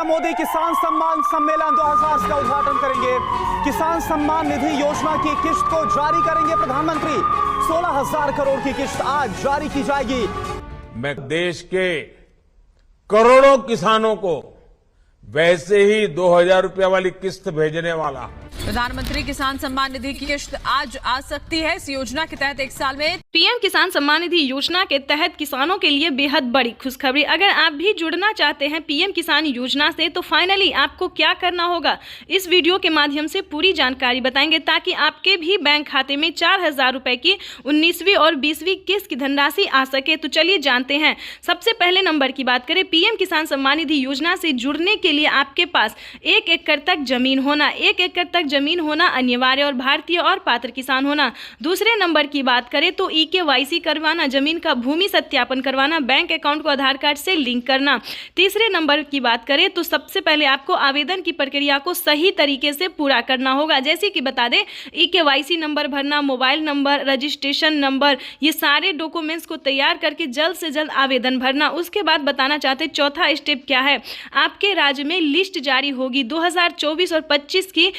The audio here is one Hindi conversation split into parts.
पीएम मोदी किसान सम्मान सम्मेलन 2000 का उद्घाटन करेंगे। किसान सम्मान निधि योजना की किश्त को जारी करेंगे प्रधानमंत्री। 16,000 करोड़ की किश्त आज जारी की जाएगी। मैं देश के करोड़ों किसानों को वैसे ही 2,000 रुपए वाली किस्त भेजने वाला। प्रधानमंत्री किसान सम्मान निधि की किश्त आज आ सकती है। इस योजना के तहत एक साल में पीएम किसान सम्मान निधि योजना के तहत किसानों के लिए बेहद बड़ी खुशखबरी। अगर आप भी जुड़ना चाहते हैं पीएम किसान योजना से तो फाइनली आपको क्या करना होगा, इस वीडियो के माध्यम से पूरी जानकारी बताएंगे ताकि आपके भी बैंक खाते में 4,000 रुपए की 19वीं और 20वीं किस्त की धनराशि आ सके। तो चलिए जानते हैं। सबसे पहले नंबर की बात करें, पीएम किसान सम्मान निधि योजना से जुड़ने के लिए आपके पास 1 एकड़ तक जमीन होना, 1 एकड़ तक जमीन होना अनिवार्य और भारतीय और पात्र किसान होना। दूसरे नंबर की बात करें तो EKYC करवाना, जमीन का भूमि सत्यापन करवाना, बैंक अकाउंट को आधार कार्ड से लिंक करना। तीसरे नंबर की बात करें तो सबसे पहले आपको आवेदन की प्रक्रिया को सही तरीके से पूरा करना होगा। जैसे कि बता दें, EKYC नंबर भरना, मोबाइल नंबर, रजिस्ट्रेशन नंबर, ये सारे डॉक्यूमेंट्स को तैयार करके जल्द से जल्द आवेदन भरना। उसके बाद बताना चाहते चौथा स्टेप क्या है, आपके राज्य में लिस्ट जारी होगी 2024 और 25 की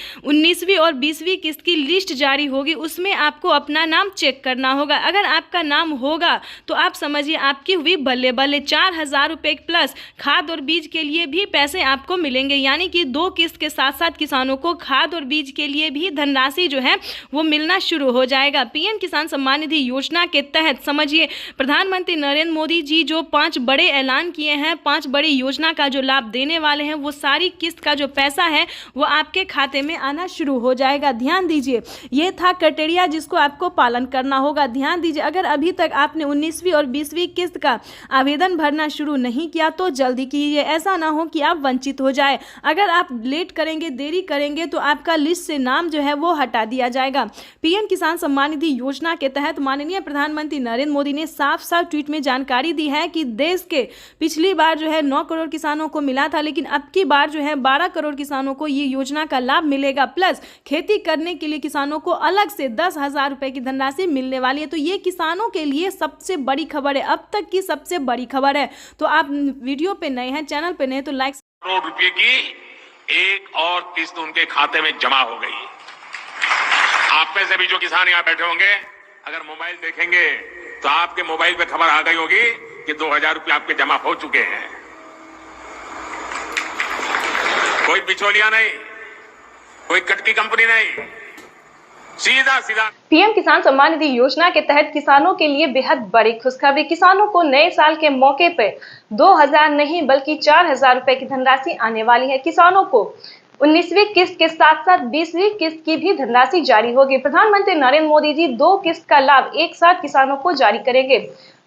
19वीं और 20वीं किस्त की लिस्ट जारी होगी। उसमें आपको अपना नाम चेक करना होगा। अगर आपका नाम होगा तो आप समझिए आपकी हुई बल्ले बल्ले। 4,000 रुपये प्लस खाद और बीज के लिए भी पैसे आपको मिलेंगे, यानी कि 2 किस्त के साथ साथ किसानों को खाद और बीज के लिए भी धनराशि जो है वो मिलना शुरू हो जाएगा। पीएम किसान सम्मान निधि योजना के तहत समझिए प्रधानमंत्री नरेंद्र मोदी जी जो 5 बड़े ऐलान किए हैं, 5 बड़ी योजना का जो लाभ देने वाले हैं, वो सारी किस्त का जो पैसा है वो आपके खाते में आना शुरू हो जाएगा। ध्यान दीजिए, ये था क्राइटेरिया जिसको आपको पालन करना होगा। ध्यान दीजिए, अगर अभी तक आपने 19वीं और 20वीं किस्त का आवेदन भरना शुरू नहीं किया तो जल्दी कीजिए, ऐसा ना हो कि आप वंचित हो जाए। अगर आप लेट करेंगे, देरी करेंगे तो आपका लिस्ट से नाम जो है वो हटा दिया जाएगा। पीएम किसान सम्मान निधि योजना के तहत माननीय प्रधानमंत्री नरेंद्र मोदी ने साफ साफ ट्वीट में जानकारी दी है कि देश के पिछली बार जो है 9 करोड़ किसानों को मिला था, लेकिन अब की बार जो है 12 करोड़ किसानों को ये योजना का लाभ मिलेगा। प्लस खेती करने के लिए किसानों को अलग से 10,000 रुपए की धनराशि मिलने वाली है। तो ये किसानों के लिए सबसे बड़ी खबर है, अब तक की सबसे बड़ी खबर है। तो आप वीडियो पे नए हैं, चैनल पे नए तो लाइक। करोड़ रुपए की एक और किस्त उनके खाते में जमा हो गई। आप में से भी जो किसान यहाँ बैठे होंगे, अगर मोबाइल देखेंगे तो आपके मोबाइल पे खबर आ गई होगी कि 2,000 रुपए आपके जमा हो चुके हैं। कोई बिचौलिया नहीं, कोई कटकी कंपनी नहीं, सीधा सीधा। पीएम किसान सम्मान निधि योजना के तहत किसानों के लिए बेहद बड़ी खुशखबरी। किसानों को नए साल के मौके पे 2,000 नहीं बल्कि 4,000 रुपए की धनराशि आने वाली है। किसानों को 19वीं किस्त के साथ साथ 20वीं किस्त की भी धनराशि जारी होगी। प्रधानमंत्री नरेंद्र मोदी जी 2 किस्त का लाभ एक साथ किसानों को जारी करेंगे।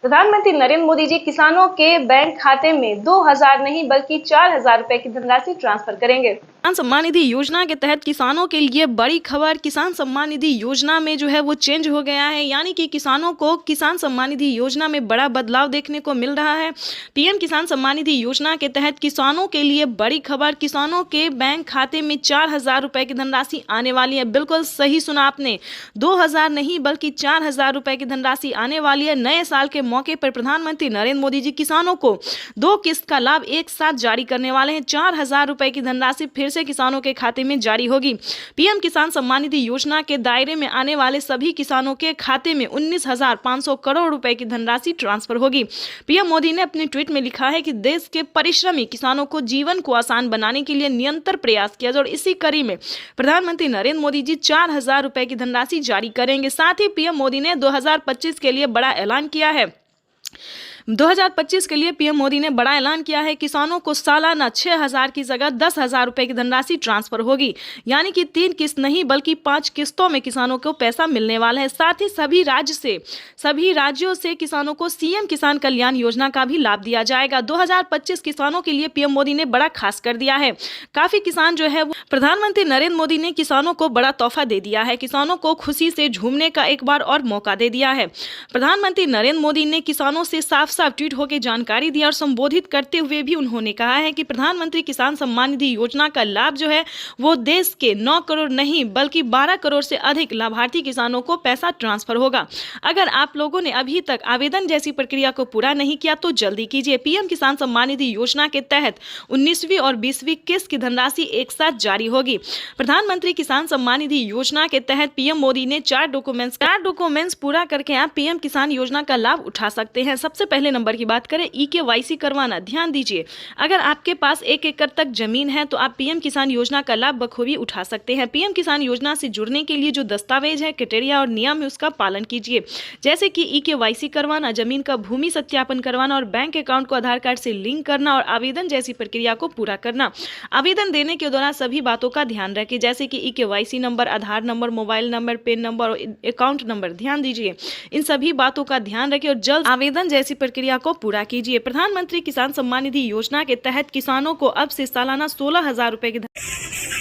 प्रधानमंत्री नरेंद्र मोदी जी किसानों के बैंक खाते में 2,000 नहीं बल्कि 4,000 रुपए की धनराशि ट्रांसफर करेंगे। किसान सम्मान निधि योजना के तहत किसानों के लिए बड़ी खबर, किसान सम्मान निधि योजना में जो है वो चेंज हो गया है, यानी कि किसानों को किसान सम्मान निधि योजना में बड़ा बदलाव देखने को मिल रहा है। पीएम किसान सम्मान निधि योजना के तहत किसानों के लिए बड़ी खबर, किसानों के बैंक खाते में 4,000 रुपए की धनराशि आने वाली है। बिल्कुल सही सुना आपने, 2,000 नहीं बल्कि 4,000 रुपए की धनराशि आने वाली है। नए साल के मौके पर प्रधानमंत्री नरेंद्र मोदी जी किसानों को 2 किस्त का लाभ एक साथ जारी करने वाले हैं। 4,000 रुपए की धनराशि फिर से किसानों के खाते में जारी होगी। पीएम किसान सम्मान निधि योजना के दायरे में आने वाले सभी किसानों के खाते में 19,500 करोड़ रुपए की धनराशि ट्रांसफर होगी। पीएम मोदी ने अपने ट्वीट में लिखा है कि देश के परिश्रमी किसानों को जीवन को आसान बनाने के लिए निरंतर प्रयास किया जाए और इसी कड़ी में प्रधानमंत्री नरेंद्र मोदी जी 4,000 रुपए की धनराशि जारी करेंगे। साथ ही पीएम मोदी ने 2025 के लिए बड़ा ऐलान किया है। 2025 के लिए पीएम मोदी ने बड़ा ऐलान किया है। किसानों को सालाना 6,000 की जगह 10,000 रुपए की धनराशि ट्रांसफर होगी, यानी कि 3 किस्त नहीं बल्कि 5 किस्तों में किसानों को पैसा मिलने वाला है। साथ ही सभी राज्यों से किसानों को सीएम किसान कल्याण योजना का भी लाभ दिया जाएगा। 2025 किसानों के लिए पीएम मोदी ने बड़ा खास कर दिया है। काफी किसान जो है वो प्रधानमंत्री नरेंद्र मोदी ने किसानों को बड़ा तोहफा दे दिया है, किसानों को खुशी से झूमने का एक बार और मौका दे दिया है। प्रधानमंत्री नरेंद्र मोदी ने किसानों से साफ साफ ट्वीट होकर जानकारी दी और संबोधित करते हुए भी उन्होंने कहा है कि प्रधानमंत्री किसान सम्मान निधि योजना का लाभ जो है वो देश के 9 करोड़ नहीं बल्कि 12 करोड़ से अधिक लाभार्थी किसानों को पैसा ट्रांसफर होगा। अगर आप लोगों ने अभी तक आवेदन जैसी प्रक्रिया को पूरा नहीं किया तो जल्दी कीजिए। पीएम किसान सम्मान निधि योजना के तहत 19वीं और 20वीं किस्त की धनराशि एक साथ जारी होगी। प्रधानमंत्री किसान सम्मान निधि योजना के तहत पीएम मोदी ने 4 डॉक्यूमेंट्स पूरा करके आप पीएम किसान योजना का लाभ उठा सकते हैं। सबसे पहले नंबर की बात करें, EKYC करवाना। ध्यान दीजिए, अगर आपके पास 1 एकड़ तक जमीन है तो आप पीएम किसान योजना का लाभ बखूबी उठा सकते हैं। पीएम किसान योजना से जुड़ने के लिए जो दस्तावेज है, क्राइटेरिया और नियम है उसका पालन कीजिए, जैसे कि EKYC करवाना, जमीन का भूमि सत्यापन करवाना और बैंक अकाउंट को आधार कार्ड से लिंक करना और आवेदन जैसी प्रक्रिया को पूरा करना। आवेदन देने के दौरान सभी बातों का ध्यान रखें, जैसे कि EKYC number, Aadhaar number, mobile number, PAN number और अकाउंट नंबर। ध्यान दीजिए, इन सभी बातों का ध्यान रखें और जल्द आवेदन जैसी प्रक्रिया को पूरा कीजिए। प्रधानमंत्री किसान सम्मान निधि योजना के तहत किसानों को अब से सालाना 16,000 रुपए की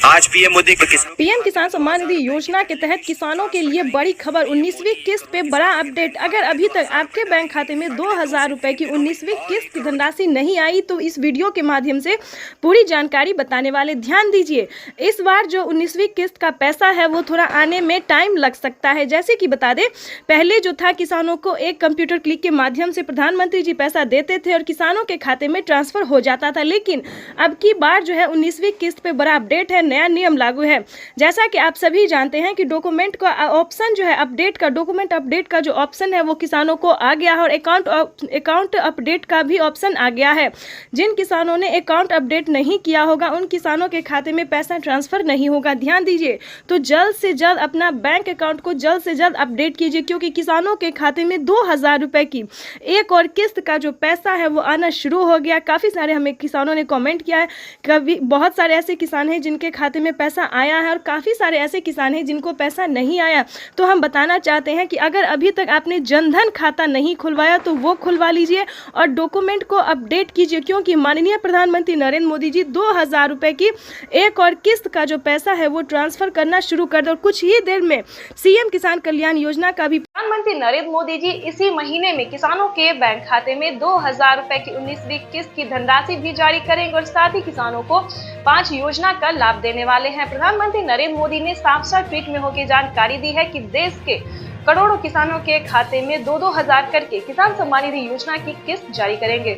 आज पीएम मोदी पीएम किसान सम्मान निधि योजना के तहत किसानों के लिए बड़ी खबर। 19वीं किस्त पे बड़ा अपडेट। अगर अभी तक आपके बैंक खाते में 2,000 रुपए की 19वीं किस्त की धनराशि नहीं आई तो इस वीडियो के माध्यम से पूरी जानकारी बताने वाले। ध्यान दीजिए, इस बार जो 19वीं किस्त का पैसा है वो थोड़ा आने में टाइम लग सकता है। जैसे कि बता दें, पहले जो था किसानों को एक कंप्यूटर क्लिक के माध्यम से प्रधानमंत्री जी पैसा देते थे और किसानों के खाते में ट्रांसफर हो जाता था, लेकिन अब की बार जो है 19वीं किस्त पे बड़ा अपडेट है, नया नियम लागू है। जैसा कि आप सभी जानते हैं कि डॉक्यूमेंट का ऑप्शन जो है अपडेट का, डॉक्यूमेंट अपडेट का जो ऑप्शन है वो किसानों को आ गया है और अकाउंट अपडेट का भी ऑप्शन आ गया है। जिन किसानों ने अकाउंट अपडेट नहीं किया होगा उन किसानों के खाते में पैसा ट्रांसफर नहीं होगा। ध्यान दीजिए, तो जल्द से जल्द अपना बैंक अकाउंट को जल्द से जल्द अपडेट कीजिए, क्योंकि किसानों के खाते में 2,000 रुपए की एक और किस्त का जो पैसा है वो आना शुरू हो गया। काफी सारे हमें किसानों ने कमेंट किया है, कभी बहुत सारे ऐसे किसान हैं जिनके खाते में पैसा आया है और काफ़ी सारे ऐसे किसान हैं जिनको पैसा नहीं आया। तो हम बताना चाहते हैं कि अगर अभी तक आपने जनधन खाता नहीं खुलवाया तो वो खुलवा लीजिए और डॉक्यूमेंट को अपडेट कीजिए, क्योंकि माननीय प्रधानमंत्री नरेंद्र मोदी जी 2,000 रुपए की एक और किस्त का जो पैसा है वो ट्रांसफर करना शुरू कर दे और कुछ ही देर में सीएम किसान कल्याण योजना का भी प्रधानमंत्री नरेंद्र मोदी जी इसी महीने में किसानों के बैंक खाते में 2,000 रुपए की 19वीं किस्त की धनराशि भी जारी करेंगे और साथ ही किसानों को 5 योजना का लाभ देने वाले हैं। प्रधानमंत्री नरेंद्र मोदी ने साफ साफ ट्वीट में होकर जानकारी दी है कि देश के करोड़ों किसानों के खाते में 2-2 हजार करके किसान सम्मान निधि योजना की किस्त जारी करेंगे।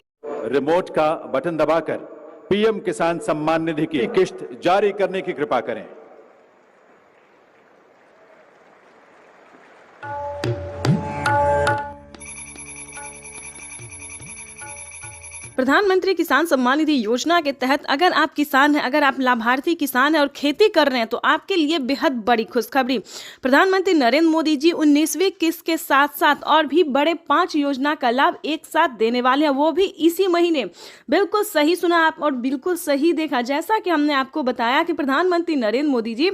रिमोट का बटन दबाकर पीएम किसान सम्मान निधि की किस्त जारी करने की कृपा करें। प्रधानमंत्री किसान सम्मान निधि योजना के तहत अगर आप किसान हैं, अगर आप लाभार्थी किसान हैं और खेती कर रहे हैं तो आपके लिए बेहद बड़ी खुशखबरी। प्रधानमंत्री नरेंद्र मोदी जी 19वीं किस्त के साथ साथ और भी बड़े 5 योजना का लाभ एक साथ देने वाले हैं, वो भी इसी महीने। बिल्कुल सही सुना आप और बिल्कुल सही देखा। जैसा कि हमने आपको बताया कि प्रधानमंत्री नरेंद्र मोदी जी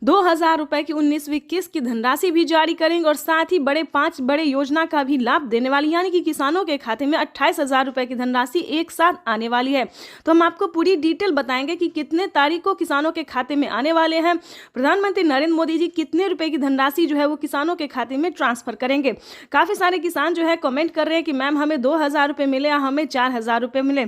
2,000 रुपए की 19वीं किस्त की धनराशि भी जारी करेंगे और साथ ही 5 बड़े योजना का भी लाभ देने वाली, यानी कि किसानों के खाते में 28,000 रुपए की धनराशि एक साथ आने वाली है। तो हम आपको पूरी डिटेल बताएंगे कि कितने तारीख को किसानों के खाते में आने वाले हैं, प्रधानमंत्री नरेंद्र मोदी जी कितने रुपए की धनराशि जो है वो किसानों के खाते में ट्रांसफर करेंगे। काफी सारे किसान जो है कमेंट कर रहे हैं कि मैम हमें 2,000 रुपए मिले या हमें 4,000 रुपए मिले।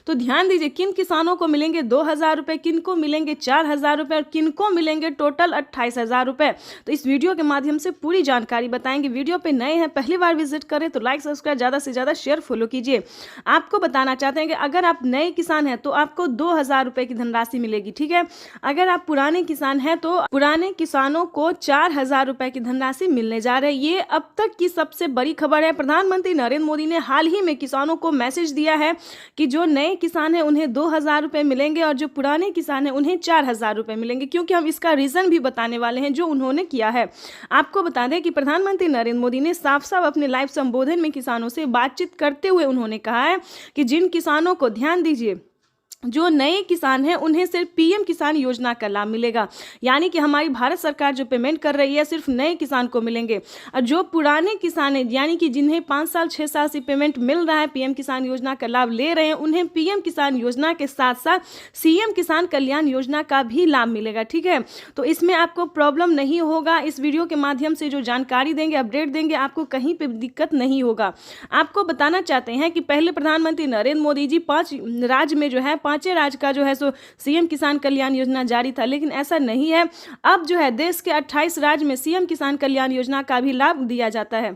तो ध्यान दीजिए, किन किसानों को मिलेंगे 2,000 रुपए, किन को मिलेंगे 4,000 रुपए और किन को मिलेंगे टोटल 28,000 रुपए। तो इस वीडियो के माध्यम से पूरी जानकारी बताएंगे। वीडियो पे नए हैं, पहली बार विजिट करें तो लाइक सब्सक्राइब ज़्यादा से ज़्यादा शेयर फॉलो कीजिए। आपको बताना चाहते हैं कि अगर आप नए किसान हैं तो आपको 2,000 रुपए की धनराशि मिलेगी, ठीक है। अगर आप पुराने किसान हैं तो पुराने किसानों को 4,000 रुपए की धनराशि मिलने जा रही है। ये अब तक की सबसे बड़ी खबर है। प्रधानमंत्री नरेंद्र मोदी ने हाल ही में किसानों को मैसेज दिया है कि जो नए किसान हैं उन्हें 2,000 रुपए मिलेंगे और जो पुराने किसान हैं उन्हें 4,000 रुपए मिलेंगे, क्योंकि हम इसका रीजन भी बताने वाले हैं जो उन्होंने किया है। आपको बता दें कि प्रधानमंत्री नरेंद्र मोदी ने साफ साफ अपने लाइव संबोधन में किसानों से बातचीत करते हुए उन्होंने कहा है कि जिन किसानों को, ध्यान दीजिए, जो नए किसान हैं उन्हें सिर्फ पीएम किसान योजना का लाभ मिलेगा, यानी कि हमारी भारत सरकार जो पेमेंट कर रही है सिर्फ नए किसान को मिलेंगे। और जो पुराने किसान हैं, यानी कि जिन्हें 5 साल 6 साल से पेमेंट मिल रहा है, पीएम किसान योजना का लाभ ले रहे हैं, उन्हें पीएम किसान योजना के साथ साथ सीएम किसान कल्याण योजना का भी लाभ मिलेगा। ठीक है, तो इसमें आपको प्रॉब्लम नहीं होगा। इस वीडियो के माध्यम से जो जानकारी देंगे, अपडेट देंगे, आपको कहीं पर दिक्कत नहीं होगा। आपको बताना चाहते हैं कि पहले प्रधानमंत्री नरेंद्र मोदी जी 5 राज्य में जो है 5 राज्य का जो है सो सीएम किसान कल्याण योजना जारी था, लेकिन ऐसा नहीं है। अब जो है देश के 28 राज्य में सीएम किसान कल्याण योजना का भी लाभ दिया जाता है।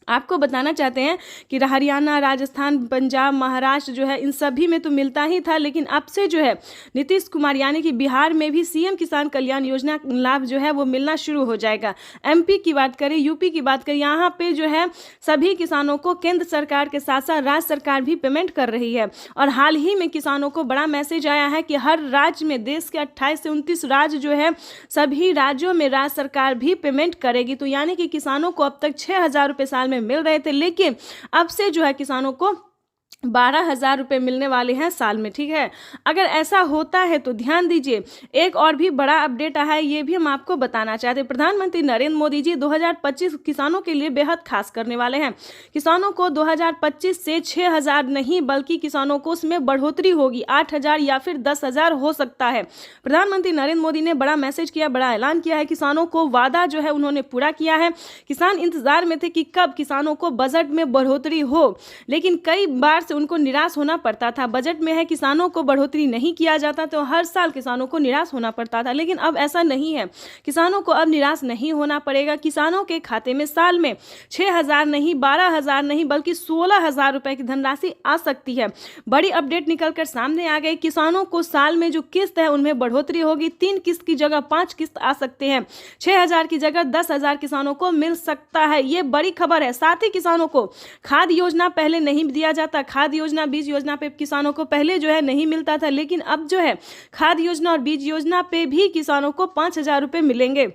आपको बताना चाहते हैं कि हरियाणा, राजस्थान, पंजाब, महाराष्ट्र जो है इन सभी में तो मिलता ही था, लेकिन अब से जो है नीतीश कुमार यानी कि बिहार में भी सीएम किसान कल्याण योजना लाभ जो है वो मिलना शुरू हो जाएगा। एमपी की बात करें, यूपी की बात करें, यहाँ पे जो है सभी किसानों को केंद्र सरकार के साथ साथ राज्य सरकार भी पेमेंट कर रही है। और हाल ही में किसानों को बड़ा मैसेज आया है कि हर राज्य में, देश के 28 से 29 राज्य जो है, सभी राज्यों में राज्य सरकार भी पेमेंट करेगी। तो यानी कि किसानों को अब तक 6,000 रुपये साल मिल रहे थे, लेकिन अब से जो है किसानों को 12,000 रुपये मिलने वाले हैं साल में। ठीक है, अगर ऐसा होता है तो ध्यान दीजिए, एक और भी बड़ा अपडेट आया है, ये भी हम आपको बताना चाहते हैं। प्रधानमंत्री नरेंद्र मोदी जी 2025 किसानों के लिए बेहद खास करने वाले हैं। किसानों को 2025 से 6,000 नहीं बल्कि किसानों को उसमें बढ़ोतरी होगी, 8,000 या फिर 10,000 हो सकता है। प्रधानमंत्री नरेंद्र मोदी ने बड़ा मैसेज किया, बड़ा ऐलान किया है। किसानों को वादा जो है उन्होंने पूरा किया है। किसान इंतजार में थे कि कब किसानों को बजट में बढ़ोतरी हो, लेकिन कई बार से उनको निराश होना पड़ता था। बजट में है किसानों को बढ़ोतरी नहीं किया जाता तो हर साल किसानों को निराश होना पड़ता था, लेकिन अब ऐसा नहीं है। किसानों को अब निराश नहीं होना पड़ेगा। किसानों के खाते में साल में 6,000 नहीं, 12,000 नहीं बल्कि 16,000 रुपए की धनराशि आ सकती है। बड़ी अपडेट निकलकर सामने आ गई। किसानों को साल में जो किस्त है उनमें बढ़ोतरी होगी। 3 किस्त की जगह 5 किस्त आ सकते हैं। 6,000 की जगह 10,000 किसानों को मिल सकता है। ये बड़ी खबर है। साथ ही किसानों को खाद योजना पहले नहीं दिया जाता, खाद योजना, बीज योजना पे किसानों को पहले जो है नहीं मिलता था, लेकिन अब जो है खाद योजना और बीज योजना पे भी किसानों को 5,000 रुपये मिलेंगे।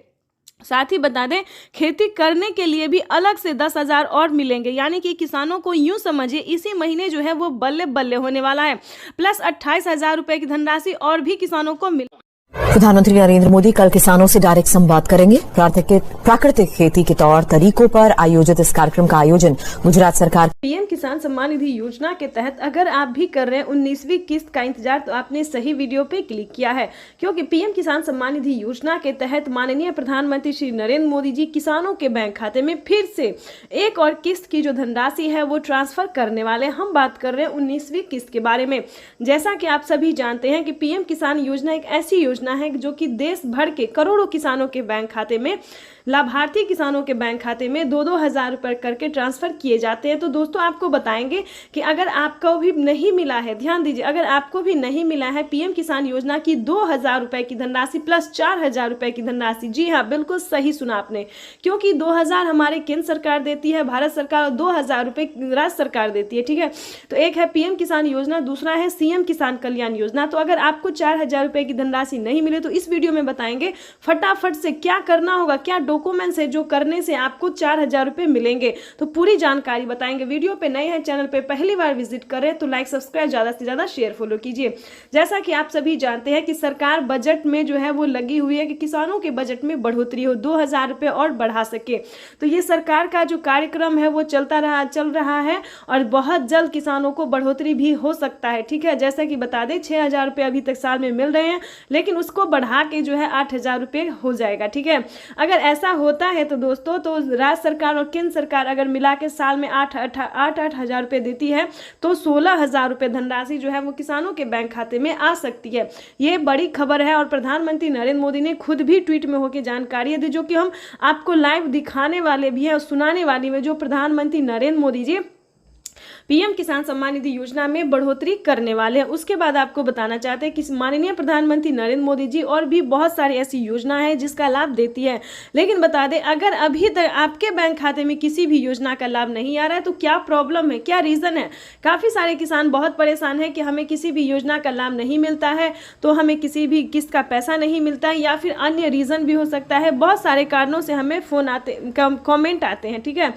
साथ ही बता दें, खेती करने के लिए भी अलग से 10,000 और मिलेंगे, यानी कि किसानों को यूं समझिए इसी महीने जो है वो बल्ले बल्ले होने वाला है। प्लस 28,000 रुपये की धनराशि और भी किसानों को मिल। प्रधानमंत्री नरेंद्र मोदी कल किसानों से डायरेक्ट संवाद करेंगे। प्राकृतिक खेती के तौर तरीकों पर आयोजित इस कार्यक्रम का आयोजन गुजरात सरकार। पीएम किसान सम्मान निधि योजना के तहत अगर आप भी कर रहे हैं 19वीं किस्त का इंतजार, तो आपने सही वीडियो पे क्लिक किया है, क्योंकि पीएम किसान सम्मान निधि योजना के तहत माननीय प्रधानमंत्री श्री नरेंद्र मोदी जी किसानों के बैंक खाते में फिर से एक और किस्त की जो धनराशि है वो ट्रांसफर करने वाले। हम बात कर रहे हैं 19वीं किस्त के बारे में। जैसा कि आप सभी जानते हैं कि पीएम किसान योजना एक ऐसी योजना है जो कि देश भर के करोड़ों किसानों के बैंक खाते में, लाभार्थी किसानों के बैंक खाते में 2-2 हज़ार रुपये करके ट्रांसफर किए जाते हैं। तो दोस्तों आपको बताएंगे कि अगर आपको भी नहीं मिला है, ध्यान दीजिए, अगर आपको भी नहीं मिला है पीएम किसान योजना की 2,000 रुपये की धनराशि प्लस 4,000 रुपये की धनराशि, जी हाँ बिल्कुल सही सुना आपने, क्योंकि 2,000 हमारे केंद्र सरकार देती है, भारत सरकार, और 2,000 रुपये राज्य सरकार देती है। ठीक है, तो एक है पीएम किसान योजना, दूसरा है सीएम किसान कल्याण योजना। तो अगर आपको 4,000 रुपये की धनराशि नहीं मिले तो इस वीडियो में बताएंगे फटाफट से क्या करना होगा, क्या डॉक्यूमेंट्स है जो करने से आपको 4,000 रुपये मिलेंगे। तो पूरी जानकारी बताएंगे। वीडियो पे नए हैं, चैनल पे पहली बार विजिट करें तो लाइक, सब्सक्राइब, ज्यादा से ज्यादा शेयर, फॉलो कीजिए। जैसा कि आप सभी जानते हैं कि सरकार बजट में जो है वो लगी हुई है कि किसानों के बजट में बढ़ोतरी हो, 2,000 रुपये और बढ़ा सके। तो ये सरकार का जो कार्यक्रम है वो चल रहा है और बहुत जल्द किसानों को बढ़ोतरी भी हो सकता है। ठीक है, जैसा कि बता दें 6,000 रुपये अभी तक साल में मिल रहे हैं, लेकिन उसको बढ़ा के जो है 8,000 रुपये हो जाएगा। ठीक है, अगर ऐसा होता है तो दोस्तों, तो राज्य सरकार और केंद्र सरकार अगर मिला के साल में 8,000 रुपये देती है तो 16,000 रुपये धनराशि जो है वो किसानों के बैंक खाते में आ सकती है। ये बड़ी खबर है और प्रधानमंत्री नरेंद्र मोदी ने खुद भी ट्वीट में होकर जानकारी दी, जो कि हम आपको लाइव दिखाने वाले भी हैं और सुनाने वाली में, जो प्रधानमंत्री नरेंद्र मोदी जी पीएम किसान सम्मान निधि योजना में बढ़ोतरी करने वाले हैं। उसके बाद आपको बताना चाहते हैं कि माननीय प्रधानमंत्री नरेंद्र मोदी जी और भी बहुत सारी ऐसी योजना है जिसका लाभ देती है। लेकिन बता दें, अगर अभी तक आपके बैंक खाते में किसी भी योजना का लाभ नहीं आ रहा है तो क्या प्रॉब्लम है, क्या रीज़न है। काफ़ी सारे किसान बहुत परेशान हैं कि हमें किसी भी योजना का लाभ नहीं मिलता है, तो हमें किसी भी किस्त का पैसा नहीं मिलता है, या फिर अन्य रीज़न भी हो सकता है। बहुत सारे कारणों से हमें फ़ोन आते, कमेंट आते हैं। ठीक है,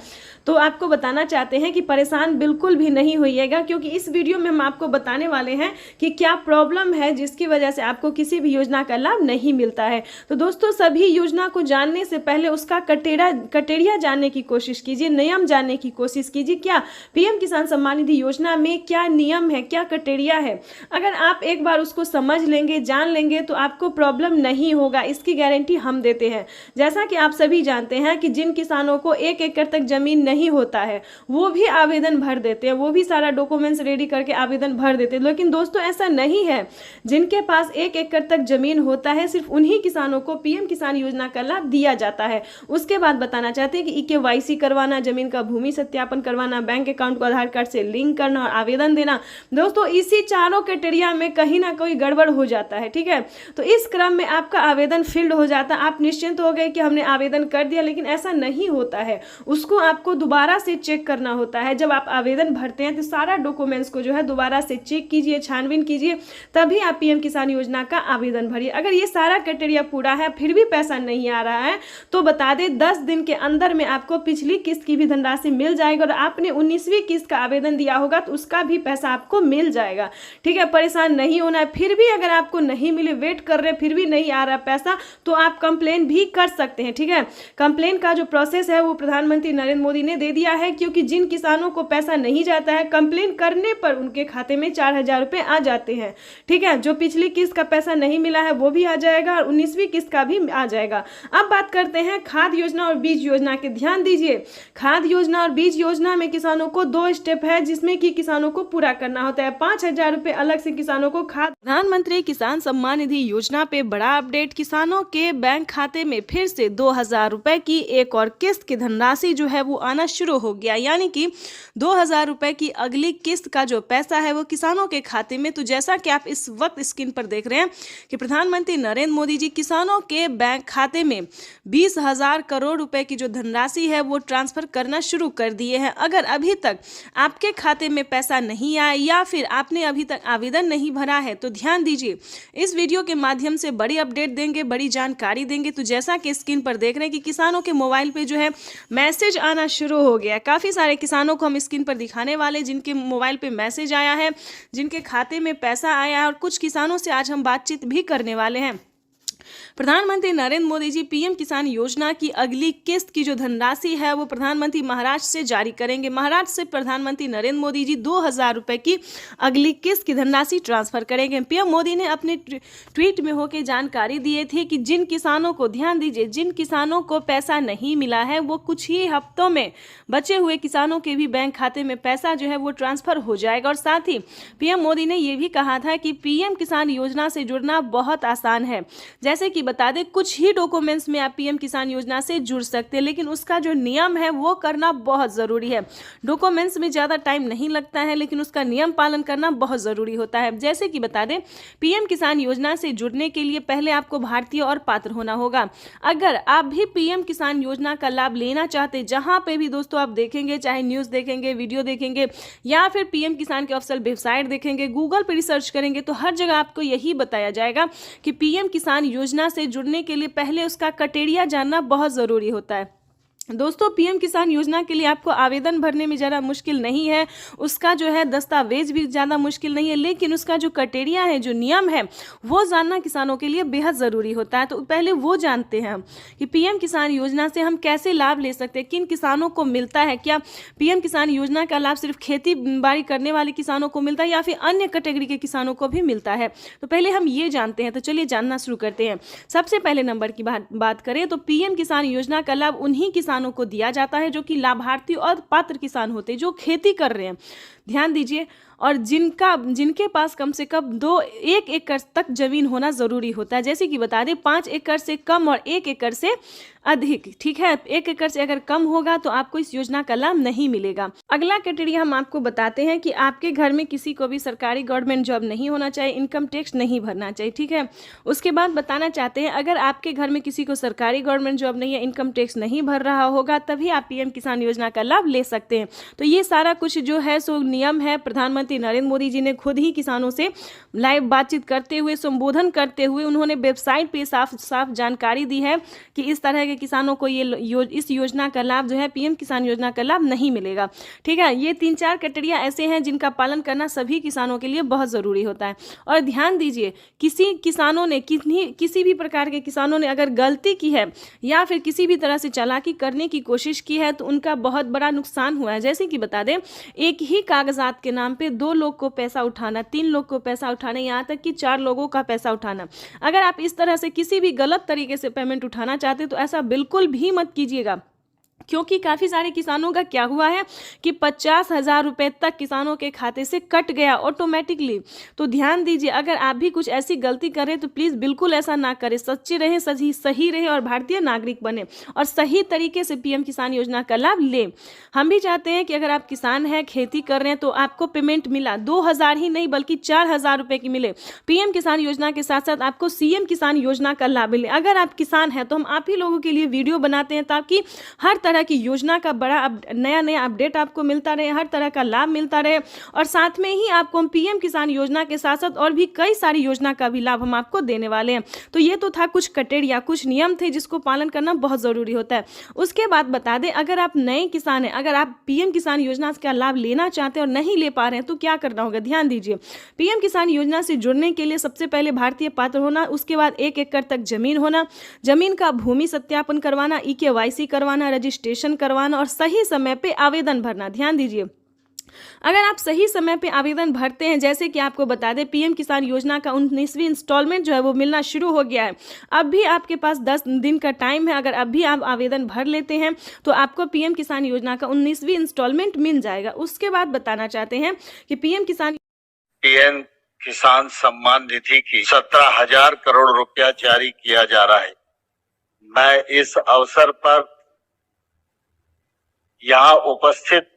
तो आपको बताना चाहते हैं कि परेशान बिल्कुल भी नहीं होइएगा, क्योंकि इस वीडियो में हम आपको बताने वाले हैं कि क्या प्रॉब्लम है जिसकी वजह से आपको किसी भी योजना का लाभ नहीं मिलता है। तो दोस्तों, सभी योजना को जानने से पहले उसका कटेरिया जानने की कोशिश कीजिए, नियम जानने की कोशिश कीजिए। क्या पीएम किसान सम्मान निधि योजना में क्या नियम है, क्या कटेरिया है। अगर आप एक बार उसको समझ लेंगे, जान लेंगे, तो आपको प्रॉब्लम नहीं होगा, इसकी गारंटी हम देते हैं। जैसा कि आप सभी जानते हैं कि जिन किसानों को 1 एकड़ तक जमीन नहीं होता है वो भी आवेदन भर देते हैं, वो भी सारा डॉक्यूमेंट्स रेडी करके आवेदन भर देते हैं। लेकिन दोस्तों, ऐसा नहीं है। जिनके पास 1 एकड़ तक जमीन होता है, सिर्फ उन्हीं किसानों को पीएम किसान योजना का लाभ दिया जाता है। उसके बाद बताना चाहते हैं कि KYC करवाना, जमीन का भूमि सत्यापन करवाना, बैंक अकाउंट को आधार कार्ड से लिंक करना और आवेदन देना। दोस्तों, इसी चारों क्राइटेरिया में कहीं ना कोई गड़बड़ हो जाता है, ठीक है। तो इस क्रम में आपका आवेदन फील्ड हो जाता है, आप निश्चिंत हो गए कि हमने आवेदन कर दिया, लेकिन ऐसा नहीं होता है। उसको आपको दोबारा से चेक करना होता है। जब आप आवेदन भरते हैं तो सारा डॉक्यूमेंट्स को जो है दोबारा से चेक कीजिए, छानबीन कीजिए, तभी आप पीएम किसान योजना का आवेदन भरिए। अगर ये सारा क्राइटेरिया पूरा है फिर भी पैसा नहीं आ रहा है तो बता दें 10 दिन के अंदर में आपको पिछली किस्त की भी धनराशि मिल जाएगी, और आपने 19वीं किस्त का आवेदन दिया होगा तो उसका भी पैसा आपको मिल जाएगा, ठीक है। परेशान नहीं होना है। फिर भी अगर आपको नहीं मिले, वेट कर रहे, फिर भी नहीं आ रहा पैसा, तो आप कंप्लेन भी कर सकते हैं, ठीक है। कंप्लेन का जो प्रोसेस है वो प्रधानमंत्री नरेंद्र मोदी ने दे दिया है, क्योंकि जिन किसानों को पैसा नहीं जाता है, कंप्लेन करने पर उनके खाते में 4000 रुपए आ जाते हैं, ठीक है। जो पिछली किस्त का पैसा नहीं मिला है वो भी आ जाएगा और 19वीं किस्त का भी आ जाएगा। अब बात करते हैं खाद योजना और बीज योजना के। ध्यान दीजिए, खाद योजना और बीज योजना में किसानों को 2 स्टेप है जिसमें कि किसानों को पूरा करना होता है। 5000 रुपए अलग से किसानों को खाद। प्रधानमंत्री किसान सम्मान निधि योजना पे बड़ा अपडेट। किसानों के बैंक खाते में फिर से 2000 रुपए की एक और किस्त की धनराशि जो है वो आना शुरू हो गया, यानी कि 2000 रुपए की अगली किस्त का जो पैसा है वो किसानों के खाते में। तो जैसा कि आप इस वक्त स्क्रीन पर देख रहे हैं कि प्रधानमंत्री नरेंद्र मोदी जी किसानों के बैंक खाते में 20,000 करोड़ रुपए की जो धनराशि है वो ट्रांसफर करना शुरू कर दिए हैं। अगर अभी तक आपके खाते में पैसा नहीं आया या फिर आपने अभी तक आवेदन नहीं भरा है तो ध्यान दीजिए, इस वीडियो के माध्यम से बड़ी अपडेट देंगे, बड़ी जानकारी देंगे। तो जैसा कि स्क्रीन पर देख रहे हैं कि किसानों के मोबाइल पे जो है मैसेज आना शुरू हो गया। काफ़ी सारे किसानों को हम स्क्रीन पर दिखाने वाले जिनके मोबाइल पे मैसेज आया है, जिनके खाते में पैसा आया है, और कुछ किसानों से आज हम बातचीत भी करने वाले हैं। प्रधानमंत्री नरेंद्र मोदी जी पीएम किसान योजना की अगली किस्त की जो धनराशि है वो प्रधानमंत्री महाराष्ट्र से जारी करेंगे। महाराष्ट्र से प्रधानमंत्री नरेंद्र मोदी जी 2000 रुपए की अगली किस्त की धनराशि ट्रांसफर करेंगे। पीएम मोदी ने अपने ट्वीट में होकर जानकारी दी थी कि जिन किसानों को, ध्यान दीजिए, जिन किसानों को पैसा नहीं मिला है वो कुछ ही हफ्तों में बचे हुए किसानों के भी बैंक खाते में पैसा जो है वो ट्रांसफर हो जाएगा। और साथ ही पीएम मोदी ने ये भी कहा था कि पीएम किसान योजना से जुड़ना बहुत आसान है। जैसे कि बता दें, कुछ ही डॉक्यूमेंट्स में आप पीएम किसान योजना से जुड़ सकते हैं, लेकिन उसका जो नियम है वो करना बहुत ज़रूरी है। डॉक्यूमेंट्स में ज़्यादा टाइम नहीं लगता है, लेकिन उसका नियम पालन करना बहुत ज़रूरी होता है। जैसे कि बता दें, पीएम किसान योजना से जुड़ने के लिए पहले आपको भारतीय और पात्र होना होगा। अगर आप भी पीएम किसान योजना का लाभ लेना चाहते, जहां पे भी दोस्तों आप देखेंगे, चाहे न्यूज़ देखेंगे, वीडियो देखेंगे या फिर पीएम किसान के ऑफिशियल वेबसाइट देखेंगे, गूगल पर रिसर्च करेंगे, तो हर जगह आपको यही बताया जाएगा कि पीएम किसान योजना से जुड़ने के लिए पहले उसका क्राइटेरिया जानना बहुत ज़रूरी होता है। दोस्तों, पीएम किसान योजना के लिए आपको आवेदन भरने में ज़्यादा मुश्किल नहीं है, उसका जो है दस्तावेज भी ज़्यादा मुश्किल नहीं है, लेकिन उसका जो क्राइटेरिया है, जो नियम है, वो जानना किसानों के लिए बेहद ज़रूरी होता है। तो पहले वो जानते हैं हम कि पीएम किसान योजना से हम कैसे लाभ ले सकते हैं, किन किसानों को मिलता है। क्या पीएम किसान योजना का लाभ सिर्फ खेती बाड़ी करने वाले किसानों को मिलता है या फिर अन्य कैटेगरी के किसानों को भी मिलता है, तो पहले हम ये जानते हैं। तो चलिए जानना शुरू करते हैं। सबसे पहले नंबर की बात करें तो पीएम किसान योजना का लाभ उन्हीं किसानों को दिया जाता है जो कि लाभार्थी और पात्र किसान होते हैं, जो खेती कर रहे हैं। ध्यान दीजिए, और जिनके पास कम से कम 1 एकड़ तक जमीन होना जरूरी होता है। जैसे कि बता दें, 5 एकड़ से कम और 1 एकड़ से अधिक, ठीक है। 1 एकड़ से अगर कम होगा तो आपको इस योजना का लाभ नहीं मिलेगा। अगला क्राइटेरिया हम आपको बताते हैं कि आपके घर में किसी को भी सरकारी गवर्नमेंट जॉब नहीं होना चाहिए, इनकम टैक्स नहीं भरना चाहिए, ठीक है। उसके बाद बताना चाहते हैं, अगर आपके घर में किसी को सरकारी गवर्नमेंट जॉब नहीं है, इनकम टैक्स नहीं भर रहा होगा, तभी आप पीएम किसान योजना का लाभ ले सकते हैं। तो ये सारा कुछ जो है सो नियम है प्रधानमंत्री प्रधानमंत्री नरेंद्र मोदी जी ने खुद ही किसानों से लाइव बातचीत करते हुए, संबोधन करते हुए उन्होंने वेबसाइट पे साफ साफ जानकारी दी है कि इस तरह के किसानों को इस योजना का लाभ जो है, पीएम किसान योजना का लाभ नहीं मिलेगा। ठीक है, ये 3-4 क्राइटेरिया ऐसे हैं जिनका पालन करना सभी किसानों के लिए बहुत ज़रूरी होता है। और ध्यान दीजिए, किसी भी प्रकार के किसानों ने अगर गलती की है या फिर किसी भी तरह से चालाकी करने की कोशिश की है तो उनका बहुत बड़ा नुकसान हुआ है। जैसे कि बता दें, एक ही कागजात के नाम पे 2 लोग को पैसा उठाना, 3 लोग को पैसा उठाना, यहाँ तक कि 4 लोगों का पैसा उठाना। अगर आप इस तरह से किसी भी गलत तरीके से पेमेंट उठाना चाहते तो ऐसा बिल्कुल भी मत कीजिएगा, क्योंकि काफ़ी सारे किसानों का क्या हुआ है कि 50,000 रुपये तक किसानों के खाते से कट गया ऑटोमेटिकली। तो ध्यान दीजिए, अगर आप भी कुछ ऐसी गलती करें तो प्लीज़ बिल्कुल ऐसा ना करें, सच्चे रहें, सही रहे और भारतीय नागरिक बने और सही तरीके से पीएम किसान योजना का लाभ लें। हम भी चाहते हैं कि अगर आप किसान हैं, खेती कर रहे हैं, तो आपको पेमेंट मिला 2,000 ही नहीं बल्कि 4,000 रुपये की मिले। पीएम किसान योजना के साथ साथ आपको सीएम किसान योजना का लाभ मिले। अगर आप किसान हैं तो हम आप ही लोगों के लिए वीडियो बनाते हैं ताकि हर तरह की योजना का बड़ा नया अपडेट आपको मिलता रहे, हर तरह का लाभ मिलता रहे और साथ में ही आपको हम पीएम किसान योजना के साथ साथ और भी कई सारी योजना का भी लाभ हम आपको देने वाले हैं। तो ये तो था कुछ क्राइटेरिया, कुछ नियम थे जिसको पालन करना बहुत ज़रूरी होता है। उसके बाद बता दें, अगर आप नए किसान हैं, अगर आप पीएम किसान योजना का लाभ लेना चाहते हैं और नहीं ले पा रहे हैं तो क्या करना होगा। ध्यान दीजिए, पीएम किसान योजना से जुड़ने के लिए सबसे पहले भारतीय पात्र होना, उसके बाद 1 एकड़ तक जमीन होना, जमीन का भूमि सत्यापन करवाना, EKYC करवाना, रजिस्ट्रेशन करवाना और सही समय पे आवेदन भरना। ध्यान दीजिए, अगर आप सही समय पे आवेदन भरते हैं, जैसे कि आपको बता दें पीएम किसान योजना का 19वीं इंस्टॉलमेंट जो है वो मिलना शुरू हो गया है। अब भी आपके पास 10 दिन का टाइम है। अगर अब भी आप आवेदन भर लेते हैं तो आपको पीएम किसान योजना का 19वीं इंस्टॉलमेंट मिल जाएगा। उसके बाद बताना चाहते हैं कि पीएम किसान सम्मान निधि की 17,000 करोड़ रुपया जारी किया जा रहा है। मैं इस अवसर पर यहाँ उपस्थित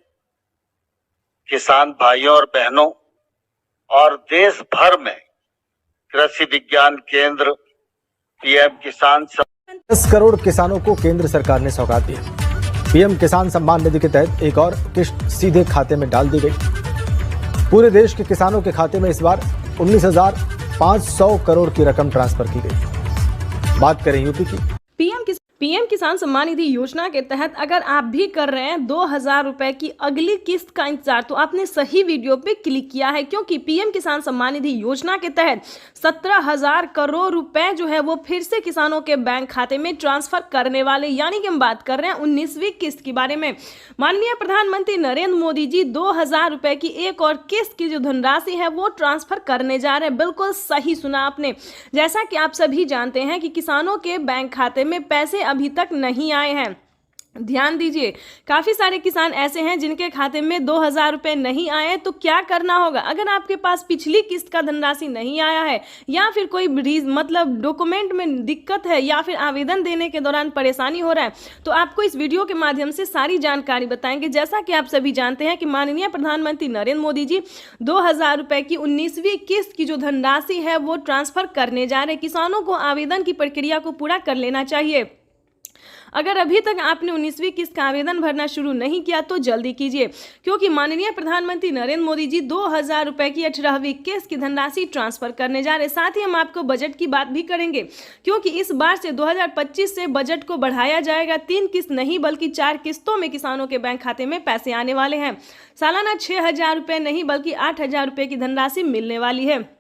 किसान भाइयों और बहनों और देश भर में कृषि विज्ञान केंद्र पीएम किसान 10 करोड़ किसानों को केंद्र सरकार ने सौगात दी। पीएम किसान सम्मान निधि के तहत एक और किश्त सीधे खाते में डाल दी गई। पूरे देश के किसानों के खाते में इस बार 19,500 करोड़ की रकम ट्रांसफर की गई। बात करें यूपी की। पीएम किसान सम्मान निधि योजना के तहत अगर आप भी कर रहे हैं 2,000 रुपए की अगली किस्त का इंतजार, तो आपने सही वीडियो पे क्लिक किया है, क्योंकि पीएम किसान सम्मान निधि योजना के तहत 17,000 करोड़ रुपए जो है वो फिर से किसानों के बैंक खाते में ट्रांसफर करने वाले, यानी कि हम बात कर रहे हैं 19वीं किस्त के बारे में। माननीय प्रधानमंत्री नरेंद्र मोदी जी 2,000 रुपए की एक और किस्त की जो धनराशि है वो ट्रांसफर करने जा रहे हैं। बिल्कुल सही सुना आपने। जैसा कि आप सभी जानते हैं कि किसानों के बैंक खाते में पैसे अभी तक नहीं आए हैं। ध्यान दीजिए, काफ़ी सारे किसान ऐसे हैं जिनके खाते में 2,000 रुपये नहीं आए। तो क्या करना होगा, अगर आपके पास पिछली किस्त का धनराशि नहीं आया है या फिर कोई मतलब डॉक्यूमेंट में दिक्कत है या फिर आवेदन देने के दौरान परेशानी हो रहा है, तो आपको इस वीडियो के माध्यम से सारी जानकारी बताएंगे। जैसा कि आप सभी जानते हैं कि माननीय प्रधानमंत्री नरेंद्र मोदी जी 2,000 रुपये की 19वीं किस्त की जो धनराशि है वो ट्रांसफर करने जा रहे। किसानों को आवेदन की प्रक्रिया को पूरा कर लेना चाहिए। अगर अभी तक आपने 19वीं किस्त का आवेदन भरना शुरू नहीं किया तो जल्दी कीजिए, क्योंकि माननीय प्रधानमंत्री नरेंद्र मोदी जी 2,000 रुपए की 18वीं किस्त की धनराशि ट्रांसफर करने जा रहे। साथ ही हम आपको बजट की बात भी करेंगे, क्योंकि इस बार से 2025 से बजट को बढ़ाया जाएगा। 3 किस्त नहीं बल्कि 4 किस्तों में किसानों के बैंक खाते में पैसे आने वाले हैं। सालाना 6,000 रुपये नहीं बल्कि 8,000 रुपये की धनराशि मिलने वाली है।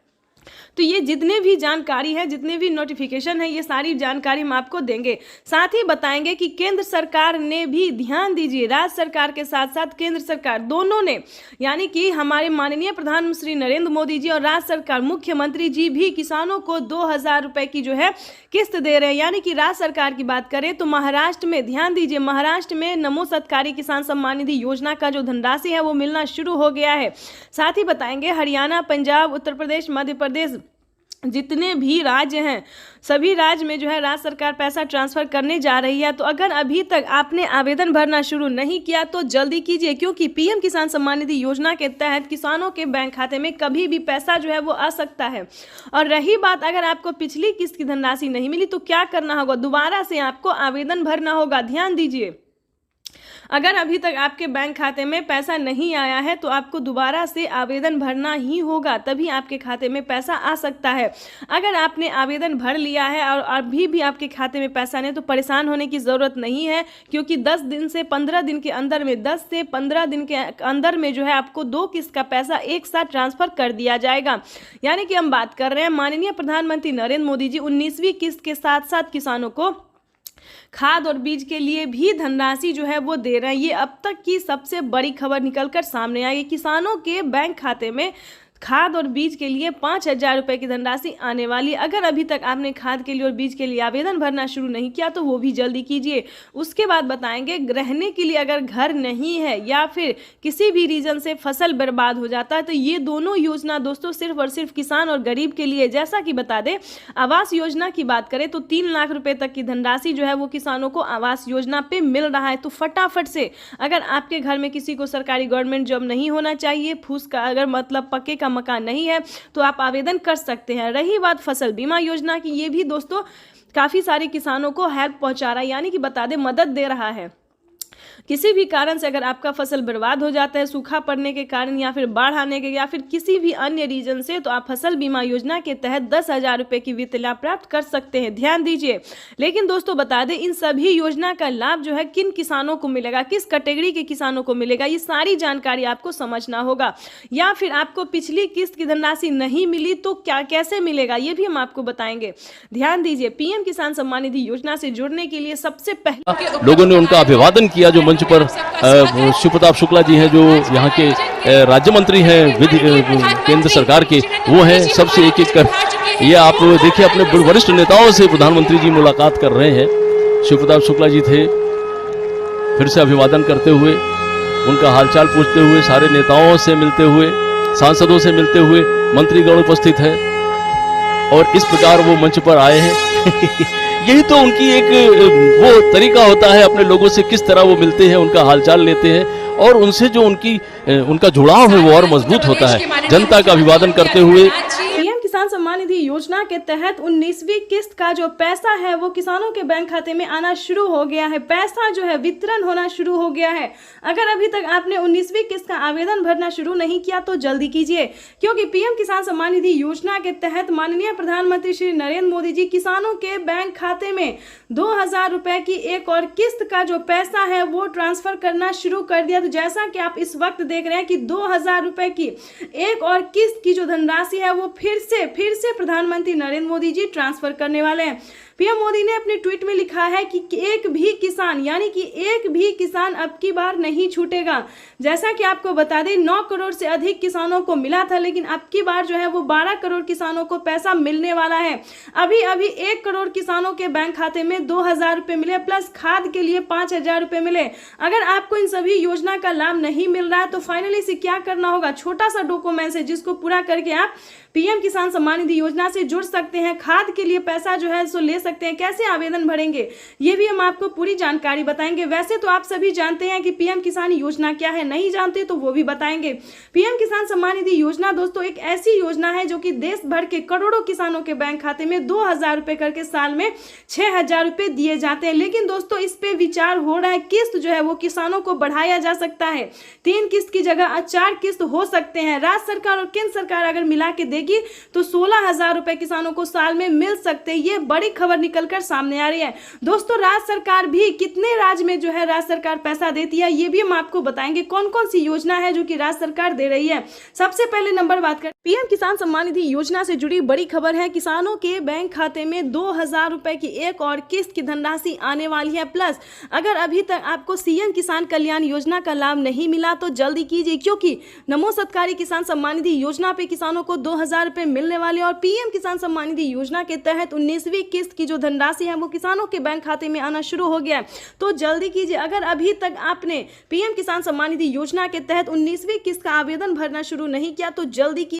तो ये जितने भी जानकारी है, जितने भी नोटिफिकेशन है, ये सारी जानकारी हम आपको देंगे। साथ ही बताएंगे कि केंद्र सरकार ने भी, ध्यान दीजिए, राज्य सरकार के साथ साथ केंद्र सरकार दोनों ने, यानी कि हमारे माननीय प्रधानमंत्री नरेंद्र मोदी जी और राज्य सरकार मुख्यमंत्री जी भी किसानों को 2,000 रुपये की जो है किस्त दे रहे हैं। यानी कि राज्य सरकार की बात करें तो महाराष्ट्र में, ध्यान दीजिए, महाराष्ट्र में नमो सत्कारी किसान सम्मान निधि योजना का जो धनराशि है वो मिलना शुरू हो गया है। साथ ही बताएंगे हरियाणा, पंजाब, उत्तर प्रदेश, मध्य प्रदेश, जितने भी राज्य हैं सभी राज्य में जो है राज्य सरकार पैसा ट्रांसफर करने जा रही है। तो अगर अभी तक आपने आवेदन भरना शुरू नहीं किया तो जल्दी कीजिए, क्योंकि पीएम किसान सम्मान निधि योजना के तहत किसानों के बैंक खाते में कभी भी पैसा जो है वो आ सकता है। और रही बात, अगर आपको पिछली किस्त की धनराशि नहीं मिली तो क्या करना होगा, दोबारा से आपको आवेदन भरना होगा। ध्यान दीजिए, अगर अभी तक आपके बैंक खाते में पैसा नहीं आया है तो आपको दोबारा से आवेदन भरना ही होगा, तभी आपके खाते में पैसा आ सकता है। अगर आपने आवेदन भर लिया है और अभी भी आपके खाते में पैसा नहीं तो परेशान होने की ज़रूरत नहीं है, क्योंकि 10 दिन से 15 दिन के अंदर में 10 से 15 दिन के अंदर में जो है आपको 2 किस्त का पैसा एक साथ ट्रांसफर कर दिया जाएगा। यानी कि हम बात कर रहे हैं माननीय प्रधानमंत्री नरेंद्र मोदी जी 19वीं किस्त के साथ साथ किसानों को खाद और बीज के लिए भी धनराशि जो है वो दे रहे हैं। ये अब तक की सबसे बड़ी खबर निकलकर सामने आई। किसानों के बैंक खाते में खाद और बीज के लिए 5,000 रुपये की धनराशि आने वाली। अगर अभी तक आपने खाद के लिए और बीज के लिए आवेदन भरना शुरू नहीं किया तो वो भी जल्दी कीजिए। उसके बाद बताएंगे रहने के लिए अगर घर नहीं है या फिर किसी भी रीजन से फसल बर्बाद हो जाता है तो ये दोनों योजना दोस्तों सिर्फ और सिर्फ किसान और गरीब के लिए। जैसा कि बता दें आवास योजना की बात करें तो 3 लाख रुपए तक की धनराशि जो है वो किसानों को आवास योजना पे मिल रहा है। तो फटाफट से अगर आपके घर में किसी को सरकारी गवर्नमेंट जॉब नहीं होना चाहिए, फूस का अगर मतलब पक्के का मकान नहीं है तो आप आवेदन कर सकते हैं। रही बात फसल बीमा योजना की, ये भी दोस्तों काफी सारे किसानों को हेल्प पहुंचा रहा है, यानी कि बता दें मदद दे रहा है। किसी भी कारण से अगर आपका फसल बर्बाद हो जाता है सूखा पड़ने के कारण या फिर बाढ़ आने के या फिर किसी भी अन्य रीजन से, तो आप फसल बीमा योजना के तहत 10,000 रुपए की वित्त लाभ प्राप्त कर सकते हैं। ध्यान दीजिए। लेकिन दोस्तों बता दें इन सभी योजना का लाभ जो है किन किसानों को मिलेगा, किस कैटेगरी के किसानों को मिलेगा, ये सारी जानकारी आपको समझना होगा। या फिर आपको पिछली किस्त की धनराशि नहीं मिली तो क्या कैसे मिलेगा ये भी हम आपको बताएंगे। ध्यान दीजिए। पीएम किसान सम्मान निधि योजना से जुड़ने के लिए सबसे पहले लोगों ने उनका अभिवादन किया। जो मंच पर शिव प्रताप शुक्ला जी हैं जो यहाँ के राज्य मंत्री हैं विधि केंद्र सरकार के, वो हैं सबसे एक एक कर ये आप देखिए अपने वरिष्ठ नेताओं से प्रधानमंत्री जी मुलाकात कर रहे हैं। शिव प्रताप शुक्ला जी थे, फिर से अभिवादन करते हुए उनका हालचाल पूछते हुए, सारे नेताओं से मिलते हुए, सांसदों से मिलते हुए, मंत्रीगण उपस्थित है और इस प्रकार वो मंच पर आए हैं। यही तो उनकी एक वो तरीका होता है, अपने लोगों से किस तरह वो मिलते हैं, उनका हालचाल लेते हैं और उनसे जो उनका जुड़ाव है वो और मजबूत होता है। जनता का अभिवादन करते हुए पीएम किसान सम्मान निधि योजना के तहत 19वीं किस्त का जो पैसा है वो किसानों के बैंक खाते में आना शुरू हो गया है। पैसा जो है वितरण होना शुरू हो गया है। अगर अभी तक आपने 19वीं किस्त का आवेदन भरना शुरू नहीं किया तो जल्दी कीजिए, क्योंकि पीएम किसान सम्मान निधि योजना के तहत माननीय प्रधानमंत्री श्री नरेंद्र मोदी जी किसानों के बैंक खाते में 2,000 रुपए की एक और किस्त का जो पैसा है वो ट्रांसफर करना शुरू कर दिया। तो जैसा कि आप इस वक्त देख रहे हैं कि 2,000 रुपए की एक और किस्त की जो धनराशि है वो फिर से प्रधानमंत्री नरेंद्र मोदी जी ट्रांसफर करने वाले हैं। पीएम मोदी ने अपने ट्वीट में लिखा है कि एक भी किसान यानी कि एक भी किसान अब की बार नहीं छूटेगा। जैसा कि आपको बता दें 9 करोड़ से अधिक किसानों को मिला था, लेकिन अब की बार जो है वो 12 करोड़ किसानों को पैसा मिलने वाला है। अभी 1 करोड़ किसानों के बैंक खाते में 2,000 रुपए मिले प्लस खाद के लिए 5,000 रुपए मिले। अगर आपको इन सभी योजना का लाभ नहीं मिल रहा है तो फाइनली से क्या करना होगा, छोटा सा डॉक्यूमेंट है जिसको पूरा करके आप पीएम किसान सम्मान निधि योजना से जुड़ सकते हैं। खाद के लिए पैसा जो है सो ले सकते हैं। कैसे आवेदन भरेंगे ये भी हम आपको पूरी जानकारी बताएंगे। वैसे तो आप सभी जानते हैं कि पीएम किसान योजना क्या है, नहीं जानते तो वो भी बताएंगे। पीएम किसान सम्मान निधि योजना दोस्तों एक ऐसी योजना है जो कि देश भर के करोड़ों किसानों के बैंक खाते में 2,000 रुपए करके साल में 6,000 रुपए दिए जाते हैं। लेकिन दोस्तों इस पे विचार हो रहा है, किस्त जो है वो किसानों को बढ़ाया जा सकता है। 3 किस्त की जगह 4 किस्त हो सकते हैं। राज्य सरकार और केंद्र सरकार अगर मिला के देगी तो 16,000 रुपए किसानों को साल में मिल सकते हैं। ये बड़ी खबर निकलकर सामने आ रही है। दोस्तों राज्य सरकार भी कितने राज्य में जो है राज्य सरकार पैसा देती है ये भी हम आपको बताएंगे। कौन कौन सी योजना है जो कि राज्य सरकार दे रही है। सबसे पहले नंबर बात करें पीएम किसान सम्मान निधि योजना से जुड़ी बड़ी खबर है। किसानों के बैंक खाते में 2,000 रुपए की एक और किस्त की धनराशि आने वाली है। प्लस अगर अभी तक आपको सीएम किसान कल्याण योजना का लाभ नहीं मिला तो जल्दी कीजिए, क्योंकि नमो सत्कारी किसान सम्मान निधि योजना पे किसानों को 2,000 रुपए मिलने वाले और पीएम किसान सम्मान निधि योजना के तहत 19वीं किस्त की जो धनराशि है वो किसानों के बैंक खाते में आना शुरू हो गया है। तो जल्दी कीजिए। अगर अभी तक आपने पीएम किसान सम्मान निधि योजना के तहत 19वीं किस्त का आवेदन भरना शुरू नहीं किया तो जल्दी कीजिए।